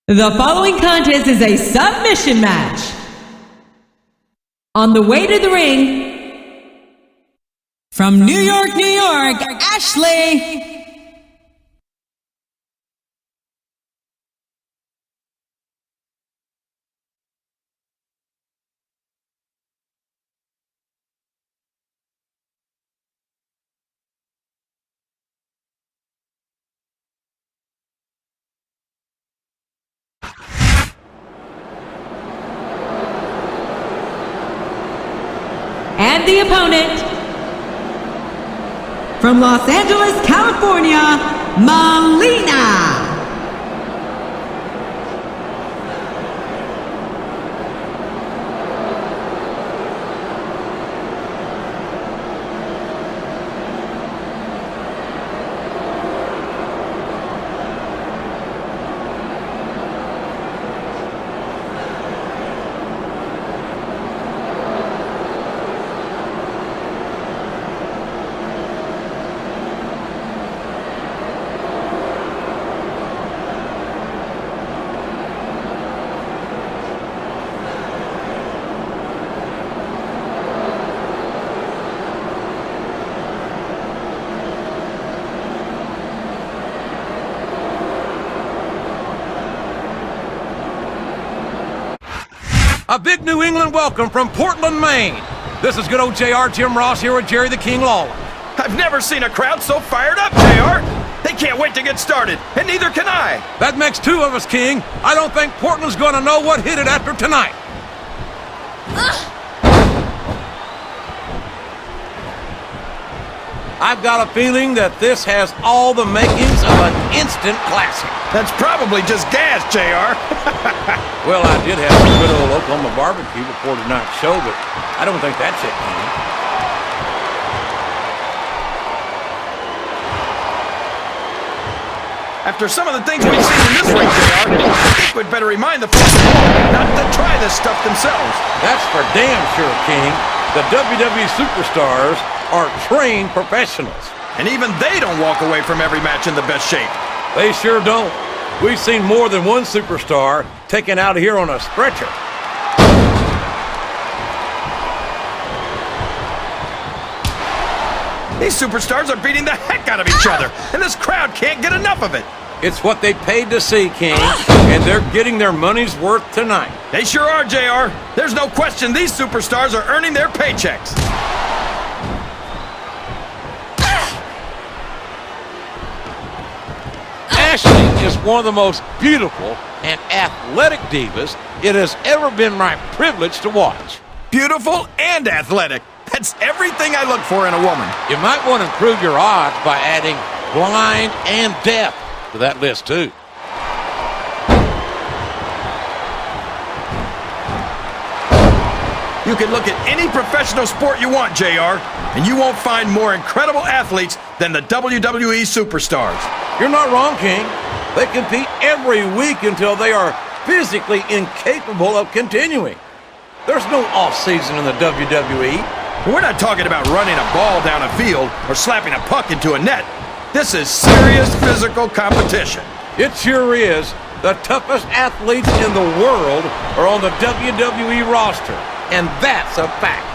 The following contest is a submission match. On the way to the ring, from New York, New York, Ashley. And the opponent, from Los Angeles, California, Melina. A big New England welcome from Portland, Maine. This is good old JR Jim Ross here with Jerry the King Lawler. I've never seen a crowd so fired up, JR. They can't wait to get started, and neither can I. That makes two of us, King. I don't think Portland's going to know what hit it after tonight. I've got a feeling that this has all the makings of an instant classic. That's probably just gas, JR. Well, I did have some good old Oklahoma barbecue before tonight's show, but I don't think that's it, King. After some of the things we've seen in this ring, JR, I think we'd better remind the folks not to try this stuff themselves. That's for damn sure, King. The WWE superstars are trained professionals. And even they don't walk away from every match in the best shape. They sure don't. We've seen more than one superstar taken out of here on a stretcher. These superstars are beating the heck out of each other, and this crowd can't get enough of it. It's what they paid to see, King, and they're getting their money's worth tonight. They sure are, JR. There's no question these superstars are earning their paychecks. Ashley is one of the most beautiful and athletic divas it has ever been my privilege to watch. Beautiful and athletic. That's everything I look for in a woman. You might want to improve your odds by adding blind and deaf to that list, too. You can look at any professional sport you want, JR, and you won't find more incredible athletes than the WWE superstars. You're not wrong, King. They compete every week until they are physically incapable of continuing. There's no off-season in the WWE. We're not talking about running a ball down a field or slapping a puck into a net. This is serious physical competition. It sure is. The toughest athletes in the world are on the WWE roster, and that's a fact.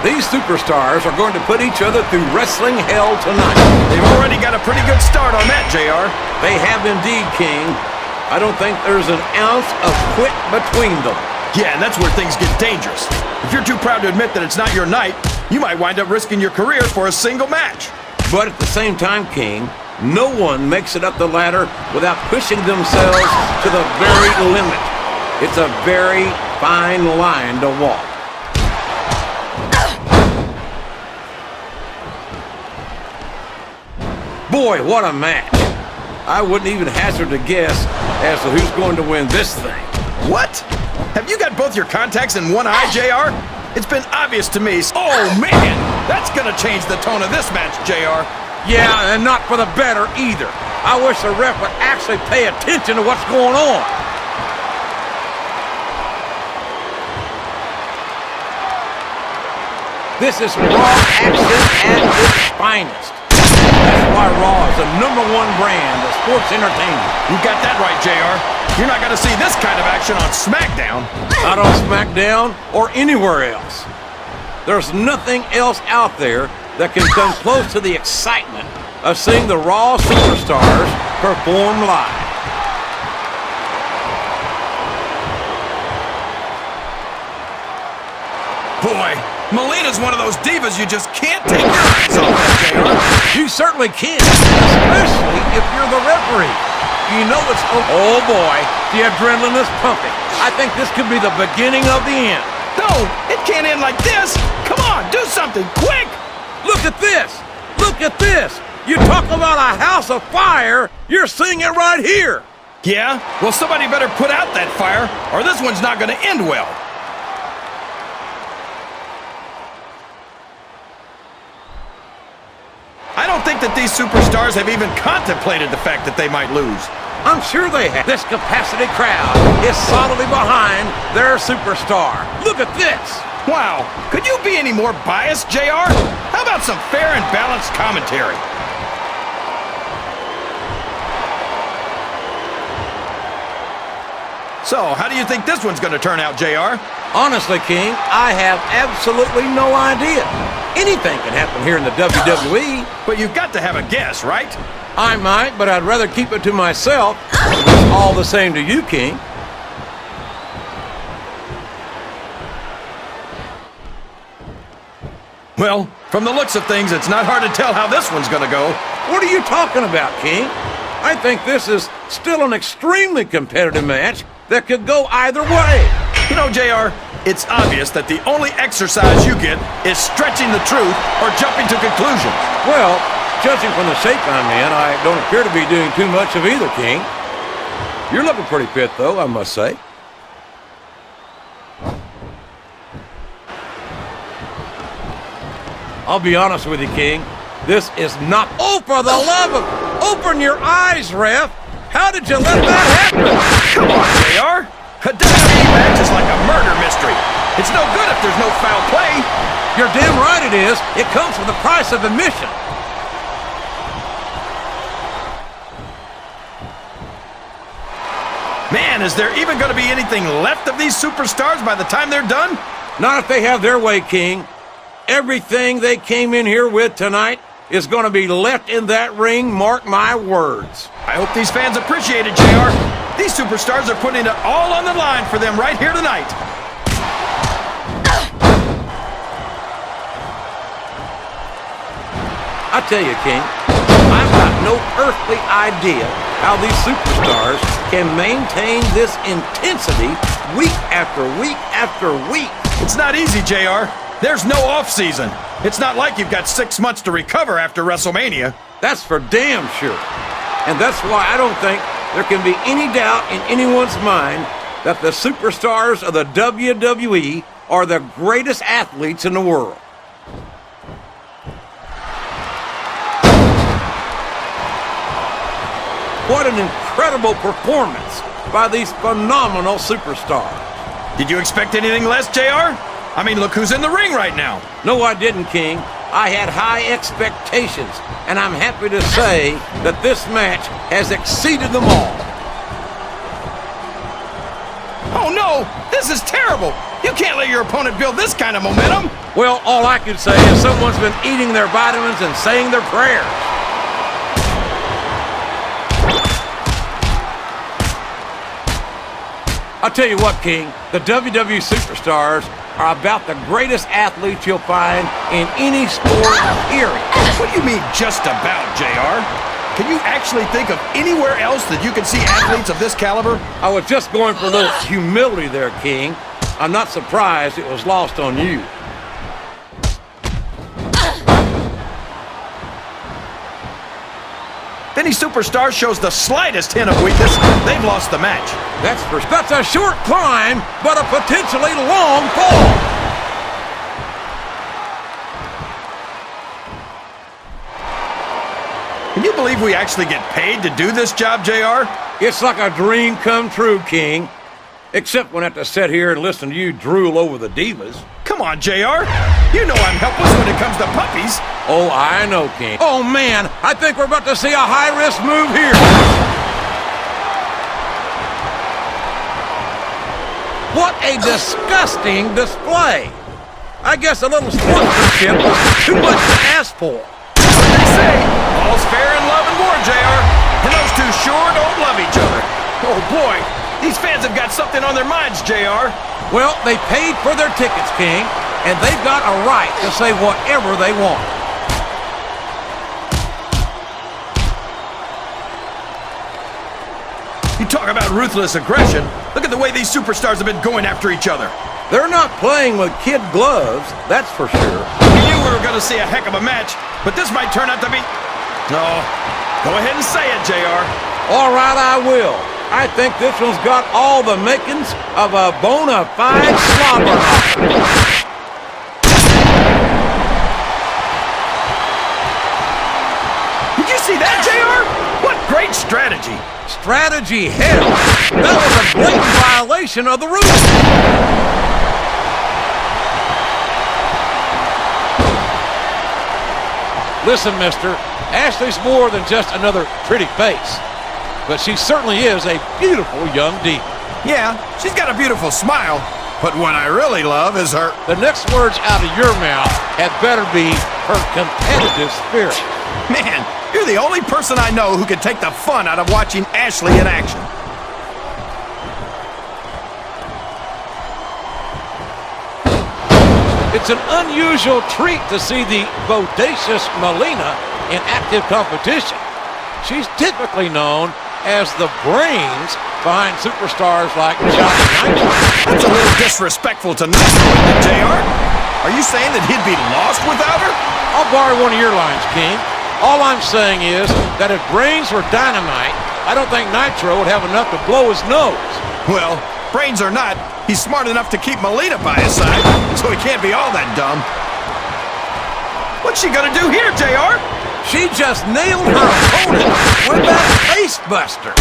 These superstars are going to put each other through wrestling hell tonight. They've already got a pretty good start on that, JR. They have indeed, King. I don't think there's an ounce of quit between them. Yeah, and that's where things get dangerous. If you're too proud to admit that it's not your night, you might wind up risking your career for a single match. But at the same time, King, no one makes it up the ladder without pushing themselves to the very limit. It's a very fine line to walk. Boy, what a match. I wouldn't even hazard a guess as to who's going to win this thing. What? Have you got both your contacts in one eye, JR? It's been obvious to me. Oh, man! That's gonna change the tone of this match, JR. Yeah, and not for the better either. I wish the ref would actually pay attention to what's going on. This is raw action at its finest. why Raw is the #1 brand of sports entertainment. You got that right, JR. You're not going to see this kind of action on SmackDown. Not on SmackDown or anywhere else. There's nothing else out there that can come close to the excitement of seeing the Raw superstars perform live. Boy, Melina's one of those divas you just can't take your eyes off of, JR. You certainly can, especially if you're the referee. You know it's... Oh, boy, the adrenaline is pumping. I think this could be the beginning of the end. No, it can't end like this. Come on, do something, quick! Look at this! Look at this! You talk about a house of fire, you're seeing it right here! Yeah? Well, somebody better put out that fire, or this one's not going to end well. I don't think that these superstars have even contemplated the fact that they might lose. I'm sure they have. This capacity crowd is solidly behind their superstar. Look at this! Wow, could you be any more biased, JR? How about some fair and balanced commentary? So, how do you think this one's going to turn out, JR? Honestly, King, I have absolutely no idea. Anything can happen here in the WWE. But you've got to have a guess, right? I might, but I'd rather keep it to myself. It's all the same to you, King. Well, from the looks of things, it's not hard to tell how this one's going to go. What are you talking about, King? I think this is still an extremely competitive match that could go either way. You know, JR, it's obvious that the only exercise you get is stretching the truth or jumping to conclusions. Well, judging from the shape I'm in, I don't appear to be doing too much of either, King. You're looking pretty fit, though, I must say. I'll be honest with you, King. This is not... Oh, for the love of... Open your eyes, ref! How did you let that happen? Come on, JR! A WWE match is like a murder mystery. It's no good if there's no foul play. You're damn right it is. It comes with the price of admission. Man, is there even going to be anything left of these superstars by the time they're done? Not if they have their way, King. Everything they came in here with tonight is going to be left in that ring, mark my words. I hope these fans appreciate it, JR. These superstars are putting it all on the line for them right here tonight. I tell you, King, I've got no earthly idea how these superstars can maintain this intensity week after week after week. It's not easy, JR. There's no off-season. It's not like you've got 6 months to recover after WrestleMania. That's for damn sure. And that's why I don't think there can be any doubt in anyone's mind that the superstars of the WWE are the greatest athletes in the world. What an incredible performance by these phenomenal superstars. Did you expect anything less, JR? I mean, look who's in the ring right now. No, I didn't, King. I had high expectations, and I'm happy to say that this match has exceeded them all. Oh, no! This is terrible! You can't let your opponent build this kind of momentum! Well, all I can say is someone's been eating their vitamins and saying their prayers. I'll tell you what, King, the WWE superstars are about the greatest athletes you'll find in any sport, period. What do you mean, just about, JR? Can you actually think of anywhere else that you can see athletes of this caliber? I was just going for a little humility there, King. I'm not surprised it was lost on you. If any superstar shows the slightest hint of weakness, they've lost the match. That's a short climb, but a potentially long fall. Can you believe we actually get paid to do this job, JR? It's like a dream come true, King. Except when I have to sit here and listen to you drool over the divas. Come on, JR. You know I'm helpless when it comes to puppies. Oh, I know, King. Oh, man, I think we're about to see a high-risk move here. What a disgusting display. I guess a little sportsmanship was too much to ask for. What they say, all's fair in love and war, JR. And those two sure don't love each other. Oh, boy. These fans have got something on their minds, JR. Well, they paid for their tickets, King, and they've got a right to say whatever they want. You talk about ruthless aggression. Look at the way these superstars have been going after each other. They're not playing with kid gloves, that's for sure. We knew we were going to see a heck of a match, but this might turn out to be... No, go ahead and say it, JR. All right, I will. I think this one's got all the makings of a bona fide slobber. Did you see that, JR? What great strategy. Strategy, hell. That was a blatant violation of the rules. Listen, mister, Ashley's more than just another pretty face. But she certainly is a beautiful young diva. Yeah, she's got a beautiful smile. But what I really love is her... The next words out of your mouth had better be her competitive spirit. Man, you're the only person I know who can take the fun out of watching Ashley in action. It's an unusual treat to see the bodacious Melina in active competition. She's typically known as the brains behind superstars like Johnny Nitro. That's a little disrespectful to Nitro, isn't it, JR? Are you saying that he'd be lost without her? I'll borrow one of your lines, King. All I'm saying is that if brains were dynamite, I don't think Nitro would have enough to blow his nose. Well, brains or not, he's smart enough to keep Melina by his side, so he can't be all that dumb. What's she gonna do here, JR? She just nailed her opponent with that face buster.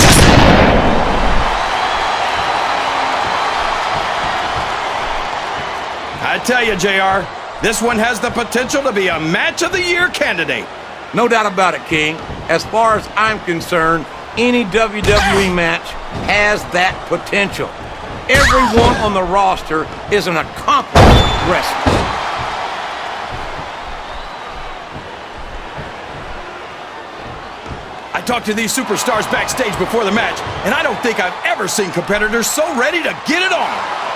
I tell you, JR, this one has the potential to be a match of the year candidate. No doubt about it, King. As far as I'm concerned, any WWE match has that potential. Everyone on the roster is an accomplished wrestler. I talked to these superstars backstage before the match, and I don't think I've ever seen competitors so ready to get it on.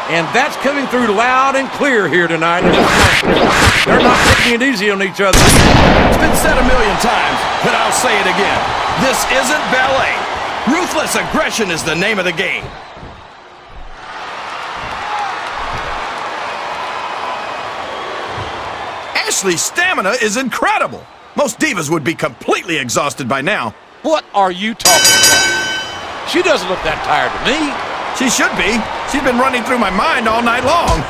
And that's coming through loud and clear here tonight in this match. They're not taking it easy on each other. It's been said a million times, but I'll say it again. This isn't ballet. Ruthless aggression is the name of the game. Ashley's stamina is incredible. Most divas would be completely exhausted by now. What are you talking about? She doesn't look that tired to me. She should be. She's been running through my mind all night long.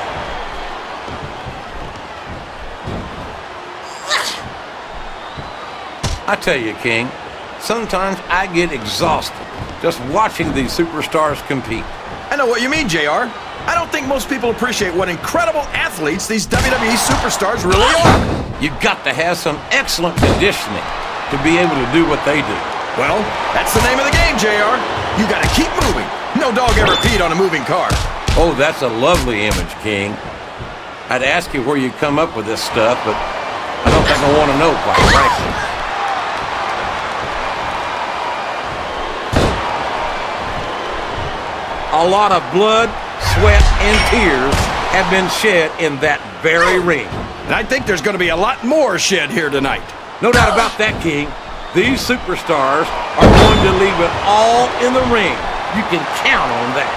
I tell you, King, sometimes I get exhausted just watching these superstars compete. I know what you mean, JR. I don't think most people appreciate what incredible athletes these WWE superstars really are. You've got to have some excellent conditioning to be able to do what they do. Well, that's the name of the game, JR. You gotta keep moving. No dog ever peed on a moving car. Oh, that's a lovely image, King. I'd ask you where you come up with this stuff, but I don't think I want to know, quite frankly. A lot of blood, sweat, and tears have been shed in that very ring. And I think there's gonna be a lot more shed here tonight. No doubt about that, King. These superstars are going to leave it all in the ring. You can count on that.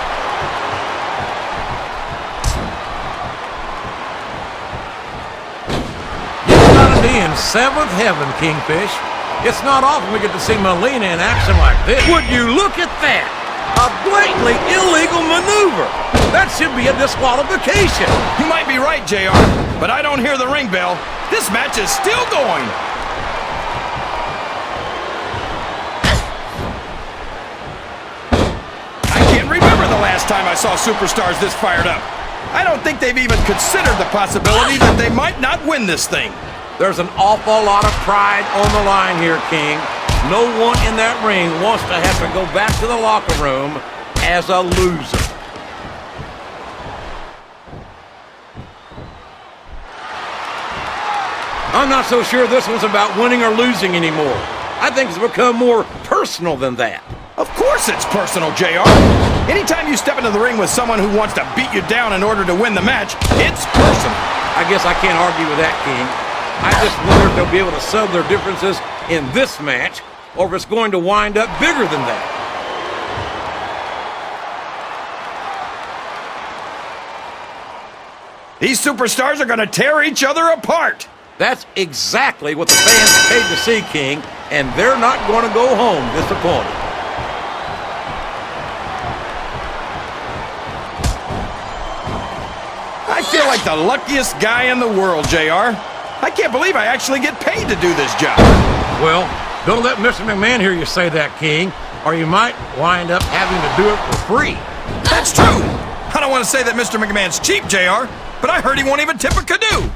You've got to be in seventh heaven, Kingfish. It's not often we get to see Melina in action like this. Would you look at that? A blatantly illegal maneuver. That should be a disqualification. You might be right, JR, but I don't hear the ring bell. This match is still going. I can't remember the last time I saw superstars this fired up. I don't think they've even considered the possibility that they might not win this thing. There's an awful lot of pride on the line here, King. No one in that ring wants to have to go back to the locker room as a loser. I'm not so sure this one's about winning or losing anymore. I think it's become more personal than that. Of course it's personal, JR. Anytime you step into the ring with someone who wants to beat you down in order to win the match, it's personal. I guess I can't argue with that, King. I just wonder if they'll be able to settle their differences in this match, or if it's going to wind up bigger than that. These superstars are going to tear each other apart. That's exactly what the fans paid to see, King, and they're not going to go home disappointed. I feel like the luckiest guy in the world, JR. I can't believe I actually get paid to do this job. Well, don't let Mr. McMahon hear you say that, King, or you might wind up having to do it for free. That's true. I don't want to say that Mr. McMahon's cheap, JR, but I heard he won't even tip a canoe.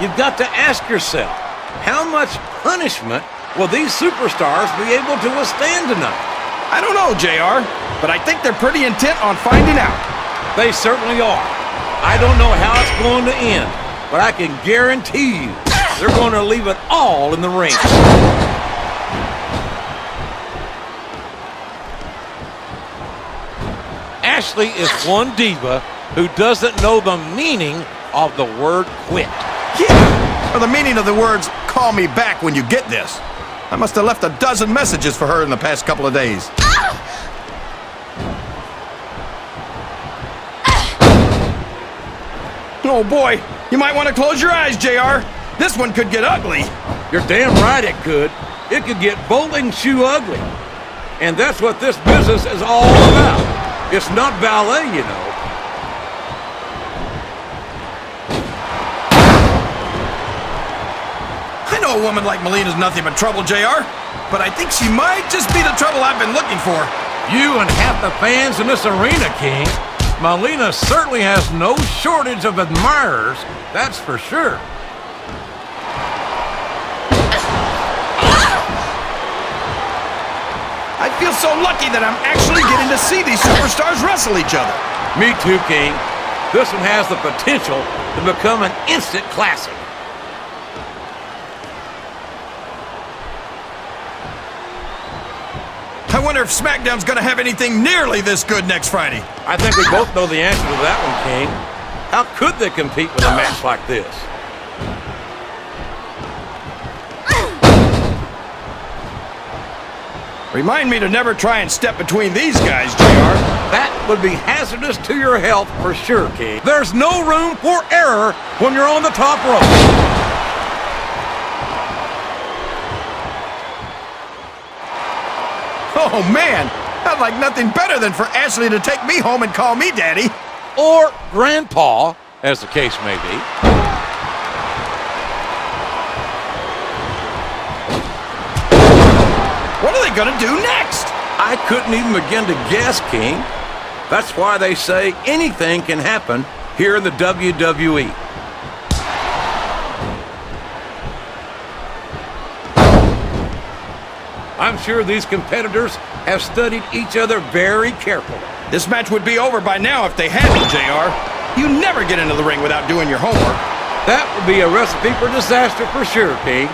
You've got to ask yourself, how much punishment will these superstars be able to withstand tonight? I don't know, JR, but I think they're pretty intent on finding out. They certainly are. I don't know how it's going to end, but I can guarantee you they're going to leave it all in the ring. Ashley is one diva who doesn't know the meaning of the word quit. Yeah, or the meaning of the words, call me back when you get this. I must have left a dozen messages for her in the past couple of days. Oh boy, you might want to close your eyes, JR. This one could get ugly. You're damn right it could. It could get bowling shoe ugly. And that's what this business is all about. It's not ballet, you know. I know a woman like Melina's nothing but trouble, JR, but I think she might just be the trouble I've been looking for. You and half the fans in this arena, King. Melina certainly has no shortage of admirers, that's for sure. I feel so lucky that I'm actually getting to see these superstars wrestle each other. Me too, King. This one has the potential to become an instant classic. I wonder if Smackdown's gonna have anything nearly this good next Friday. I think we both know the answer to that one, King. How could they compete with a match like this? Remind me to never try and step between these guys, JR. That would be hazardous to your health for sure, King. There's no room for error when you're on the top rope. Oh man, I'd like nothing better than for Ashley to take me home and call me daddy. Or grandpa, as the case may be. What are they gonna do next? I couldn't even begin to guess, King. That's why they say anything can happen here in the WWE. I'm sure these competitors have studied each other very carefully. This match would be over by now if they hadn't, JR. You never get into the ring without doing your homework. That would be a recipe for disaster for sure, King.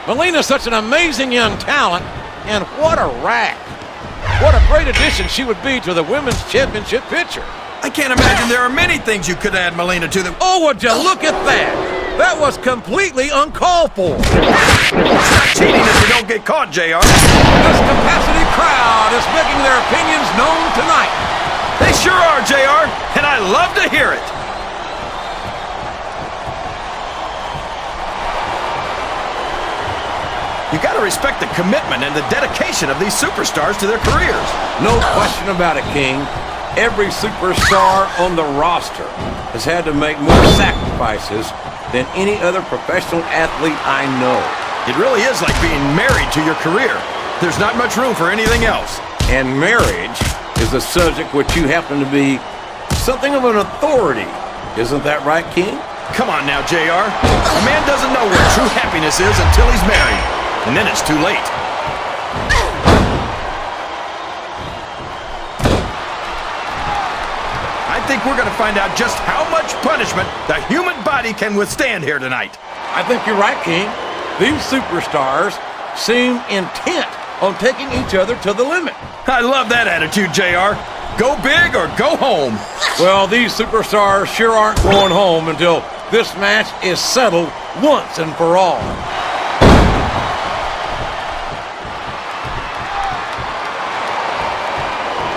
Melina's such an amazing young talent, and what a rack. What a great addition she would be to the Women's Championship picture. I can't imagine there are many things you could add Melina to the... Oh, would you look at that? That was completely uncalled for. It's not cheating if you don't get caught, JR. This capacity crowd is making their opinions known tonight. They sure are, JR, and I love to hear it. You gotta respect the commitment and the dedication of these superstars to their careers. No question about it, King. Every superstar on the roster has had to make more sacrifices than any other professional athlete I know. It really is like being married to your career. There's not much room for anything else. And marriage is a subject which you happen to be something of an authority. Isn't that right, King? Come on now, JR. A man doesn't know what true happiness is until he's married. And then it's too late. I think we're going to find out just how much punishment the human body can withstand here tonight. I think you're right, King. These superstars seem intent on taking each other to the limit. I love that attitude, JR. Go big or go home. Well, these superstars sure aren't going home until this match is settled once and for all.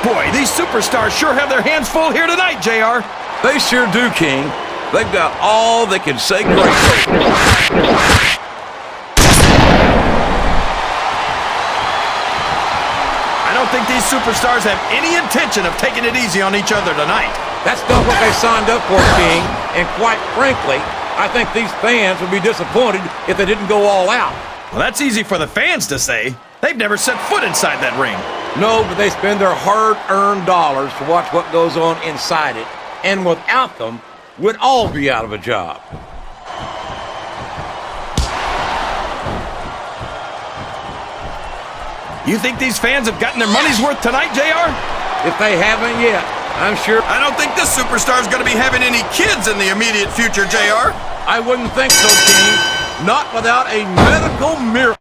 Boy, these superstars sure have their hands full here tonight, JR. They sure do, King. They've got all they can say great. I don't think these superstars have any intention of taking it easy on each other tonight. That's not what they signed up for, King. And quite frankly, I think these fans would be disappointed if they didn't go all out. Well, that's easy for the fans to say. They've never set foot inside that ring. No, but they spend their hard-earned dollars to watch what goes on inside it. And without them, we'd all be out of a job. You think these fans have gotten their money's worth tonight, JR? If they haven't yet, I'm sure. I don't think this superstar's gonna be having any kids in the immediate future, JR. I wouldn't think so, King. Not without a medical miracle.